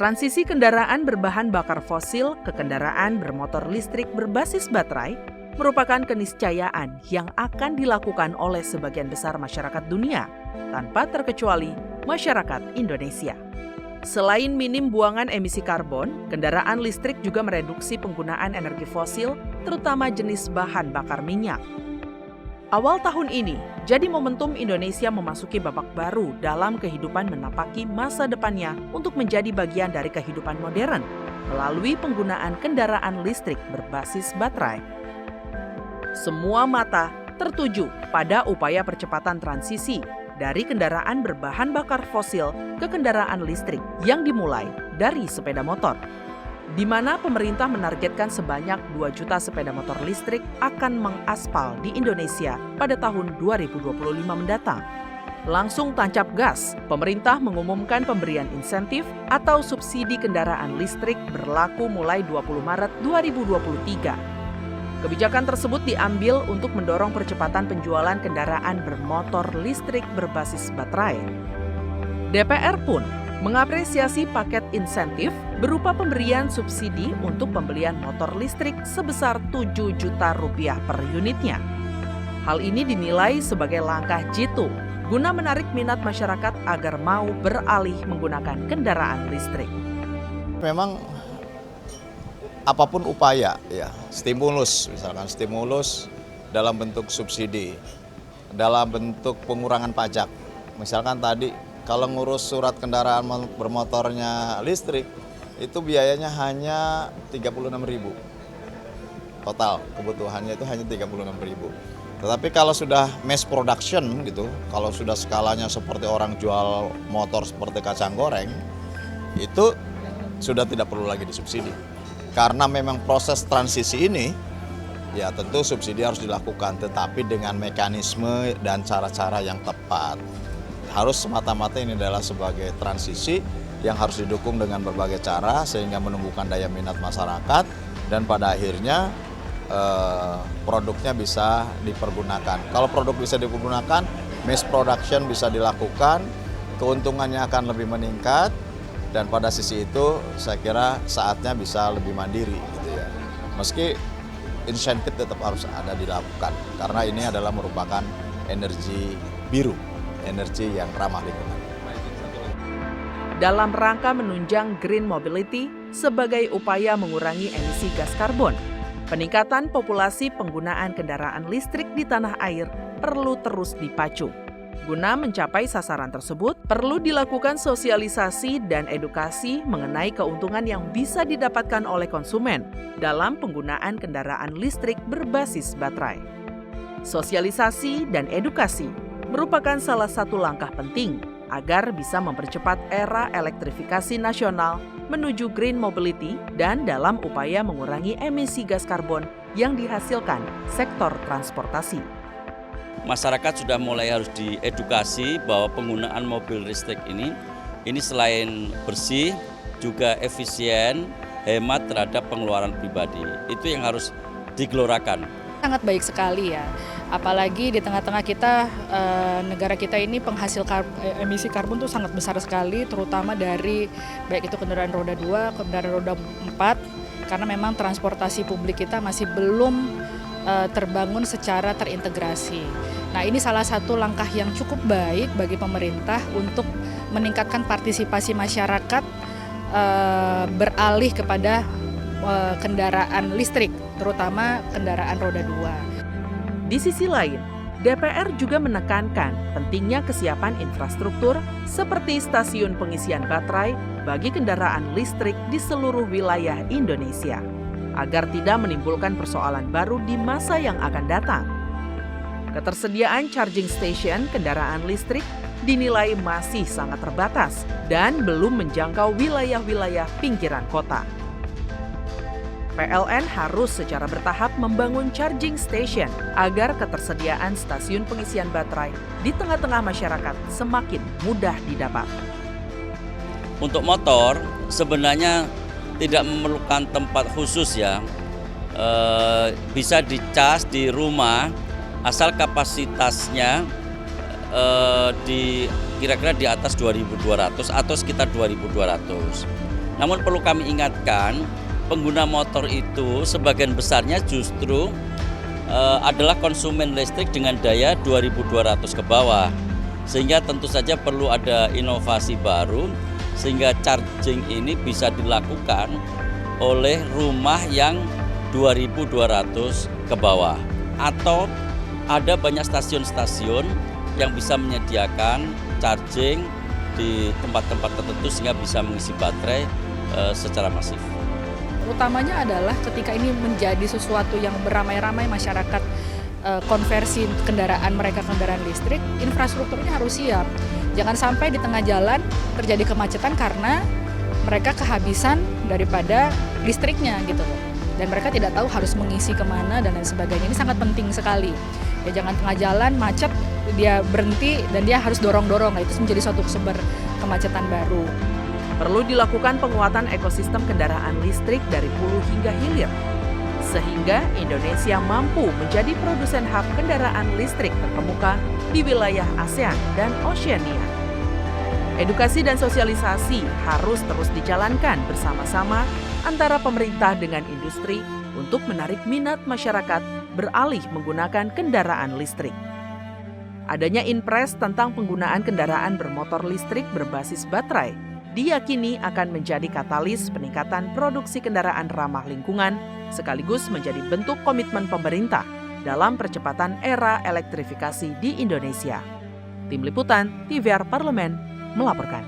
Transisi kendaraan berbahan bakar fosil ke kendaraan bermotor listrik berbasis baterai merupakan keniscayaan yang akan dilakukan oleh sebagian besar masyarakat dunia, tanpa terkecuali masyarakat Indonesia. Selain minim buangan emisi karbon, kendaraan listrik juga mereduksi penggunaan energi fosil, terutama jenis bahan bakar minyak. Awal tahun ini jadi momentum Indonesia memasuki babak baru dalam kehidupan menapaki masa depannya untuk menjadi bagian dari kehidupan modern melalui penggunaan kendaraan listrik berbasis baterai. Semua mata tertuju pada upaya percepatan transisi dari kendaraan berbahan bakar fosil ke kendaraan listrik yang dimulai dari sepeda motor, di mana pemerintah menargetkan sebanyak 2 juta sepeda motor listrik akan mengaspal di Indonesia pada tahun 2025 mendatang. Langsung tancap gas, pemerintah mengumumkan pemberian insentif atau subsidi kendaraan listrik berlaku mulai 20 Maret 2023. Kebijakan tersebut diambil untuk mendorong percepatan penjualan kendaraan bermotor listrik berbasis baterai. DPR pun mengapresiasi paket insentif berupa pemberian subsidi untuk pembelian motor listrik sebesar 7 juta rupiah per unitnya. Hal ini dinilai sebagai langkah jitu guna menarik minat masyarakat agar mau beralih menggunakan kendaraan listrik. Memang apapun upaya, ya, stimulus, misalkan stimulus dalam bentuk subsidi, dalam bentuk pengurangan pajak. Misalkan tadi kalau ngurus surat kendaraan bermotornya listrik, itu biayanya hanya 36.000. Total kebutuhannya itu hanya 36.000. Tetapi kalau sudah mass production gitu, kalau sudah skalanya seperti orang jual motor seperti kacang goreng, itu sudah tidak perlu lagi disubsidi. Karena memang proses transisi ini, ya tentu subsidi harus dilakukan, tetapi dengan mekanisme dan cara-cara yang tepat. Harus semata-mata ini adalah sebagai transisi yang harus didukung dengan berbagai cara sehingga menumbuhkan daya minat masyarakat dan pada akhirnya produknya bisa dipergunakan. Kalau produk bisa digunakan, mass production bisa dilakukan, keuntungannya akan lebih meningkat. Dan pada sisi itu saya kira saatnya bisa lebih mandiri gitu ya. Meski insentif tetap harus ada dilakukan karena ini adalah merupakan energi biru, energi yang ramah lingkungan. Dalam rangka menunjang green mobility sebagai upaya mengurangi emisi gas karbon, peningkatan populasi penggunaan kendaraan listrik di tanah air perlu terus dipacu. Guna mencapai sasaran tersebut, perlu dilakukan sosialisasi dan edukasi mengenai keuntungan yang bisa didapatkan oleh konsumen dalam penggunaan kendaraan listrik berbasis baterai. Sosialisasi dan edukasi merupakan salah satu langkah penting agar bisa mempercepat era elektrifikasi nasional menuju green mobility dan dalam upaya mengurangi emisi gas karbon yang dihasilkan sektor transportasi. Masyarakat sudah mulai harus diedukasi bahwa penggunaan mobil listrik ini selain bersih juga efisien, hemat terhadap pengeluaran pribadi. Itu yang harus digelorakan. Sangat baik sekali ya, apalagi di tengah-tengah kita, negara kita ini penghasil emisi karbon itu sangat besar sekali, terutama dari baik itu kendaraan roda 2, kendaraan roda 4, karena memang transportasi publik kita masih belum terbangun secara terintegrasi. Nah, ini salah satu langkah yang cukup baik bagi pemerintah untuk meningkatkan partisipasi masyarakat beralih kepada kendaraan listrik, terutama kendaraan roda 2. Di sisi lain, DPR juga menekankan pentingnya kesiapan infrastruktur seperti stasiun pengisian baterai bagi kendaraan listrik di seluruh wilayah Indonesia, agar tidak menimbulkan persoalan baru di masa yang akan datang. Ketersediaan charging station kendaraan listrik dinilai masih sangat terbatas dan belum menjangkau wilayah-wilayah pinggiran kota. PLN harus secara bertahap membangun charging station agar ketersediaan stasiun pengisian baterai di tengah-tengah masyarakat semakin mudah didapat. Untuk motor sebenarnya tidak memerlukan tempat khusus ya, bisa dicas di rumah asal kapasitasnya kira-kira di atas 2.200 atau sekitar 2.200. Namun perlu kami ingatkan, pengguna motor itu sebagian besarnya justru adalah konsumen listrik dengan daya 2200 ke bawah. Sehingga tentu saja perlu ada inovasi baru sehingga charging ini bisa dilakukan oleh rumah yang 2200 ke bawah. Atau ada banyak stasiun-stasiun yang bisa menyediakan charging di tempat-tempat tertentu sehingga bisa mengisi baterai secara masif. Utamanya adalah ketika ini menjadi sesuatu yang beramai-ramai masyarakat konversi kendaraan mereka kendaraan listrik, infrastrukturnya harus siap. Jangan sampai di tengah jalan terjadi kemacetan karena mereka kehabisan daripada listriknya gitu loh. Dan mereka tidak tahu harus mengisi kemana dan lain sebagainya. Ini sangat penting sekali. Ya jangan tengah jalan macet, dia berhenti dan dia harus dorong-dorong. Nah, itu menjadi suatu sumber kemacetan baru. Perlu dilakukan penguatan ekosistem kendaraan listrik dari hulu hingga hilir, sehingga Indonesia mampu menjadi produsen hub kendaraan listrik terkemuka di wilayah ASEAN dan Oceania. Edukasi dan sosialisasi harus terus dijalankan bersama-sama antara pemerintah dengan industri untuk menarik minat masyarakat beralih menggunakan kendaraan listrik. Adanya impres tentang penggunaan kendaraan bermotor listrik berbasis baterai diyakini akan menjadi katalis peningkatan produksi kendaraan ramah lingkungan sekaligus menjadi bentuk komitmen pemerintah dalam percepatan era elektrifikasi di Indonesia. Tim Liputan TVR Parlemen melaporkan.